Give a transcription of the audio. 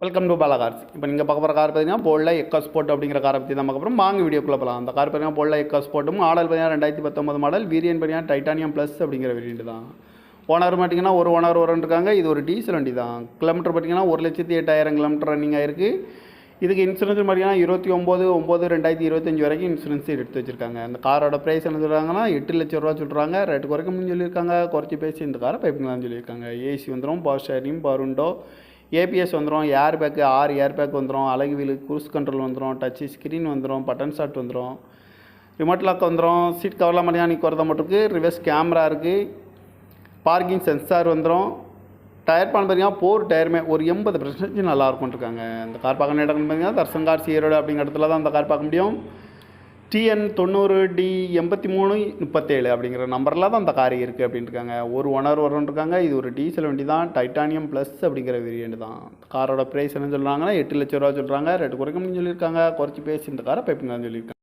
Welcome to Bala cars. இப்போ நீங்கள் பார்க்க போகிற கார் பார்த்தீங்கன்னா போல்ல எக்கோ ஸ்போர்ட் அப்படிங்கிற காரை பற்றி தான் பார்க்க போகிறோம். வாங்க வீடியோக்குள்ளே போகலாம். அந்த கார் பார்த்தீங்கன்னா போல்ல எக்கோ ஸ்போர்ட்டும் மாடல் பார்த்தீங்கன்னா 2019 மாடல். வேரியன்ட் பார்த்தீங்கன்னா டைட்டானியம் ப்ளஸ் அப்படிங்கிற வேரியன்ட் தான். ஓனர் பார்த்தீங்கன்னா ஒரு ஓனர் இருக்காங்க. இது ஒரு டீசல் வண்டி தான். கிலோமீட்டர் பார்த்தீங்கன்னா 1,08,000 கிலோமீட்டர் ரன்னிங் ஆயிருக்கு. இதுக்கு இன்சூரன்ஸ் பார்த்தீங்கன்னா 29/9/2025 வரைக்கும் இன்சூரன்ஸ் எடுத்து வச்சிருக்காங்க. அந்த காரோட ப்ரைஸ் என்ன சொல்கிறாங்கன்னா 8 லட்ச ரூபா சொல்கிறாங்க. ரேட்டு குறைக்கணும்னு சொல்லியிருக்காங்க. குறைச்சி பேசி இந்த காரை பைப்பிங்களான்னு சொல்லியிருக்காங்க. ஏசி வந்துடும், power sharing, power window, ABS வந்துடும், ஏர் பேக்கு 6 ஏர் பேக் வந்துடும், அழகு வீலு, க்ரூஸ் கண்ட்ரோல் வந்துடும், டச்சு ஸ்க்ரீன் வந்துடும், பட்டன் ஸ்டார்ட் வந்துடும், ரிமோட் லாக் வந்துடும், சீட் கவர்லாம் மணியாக நீ குறத மட்டும் இருக்குது, ரிவர்ஸ் கேமரா இருக்குது, பார்க்கிங் சென்சார் வந்துடும். டயர் பான் பார்த்தீங்கன்னா 4 டயருமே ஒரு 80% நல்லா இருக்கும்ன்ட்ருக்காங்க. இந்த கார் பார்க்க இடம்னு பார்த்தீங்கன்னா தர்சன் கார்ஸ் ஈரோடு அப்படிங்கிற இடத்துல தான் அந்த கார் பார்க்க முடியும். TN 90D8337 அப்படிங்கிற நம்பரில் தான் அந்த கார் இருக்குது அப்படின்ட்டுருக்காங்க. ஒரு ஓனர் இருக்காங்க. இது ஒரு டீசல் வண்டி தான், டைட்டானியம் ப்ளஸ் அப்படிங்கிற வேரியண்ட் தான். காரோட ப்ரைஸ் என்ன சொல்கிறாங்கன்னா 8 லட்ச ரூபா சொல்கிறாங்க. ரேட்டு குறைக்கணும்னு சொல்லியிருக்காங்க. குறைச்சி பேசி இந்த காரை பைப்பிங்கன்னு சொல்லியிருக்காங்க.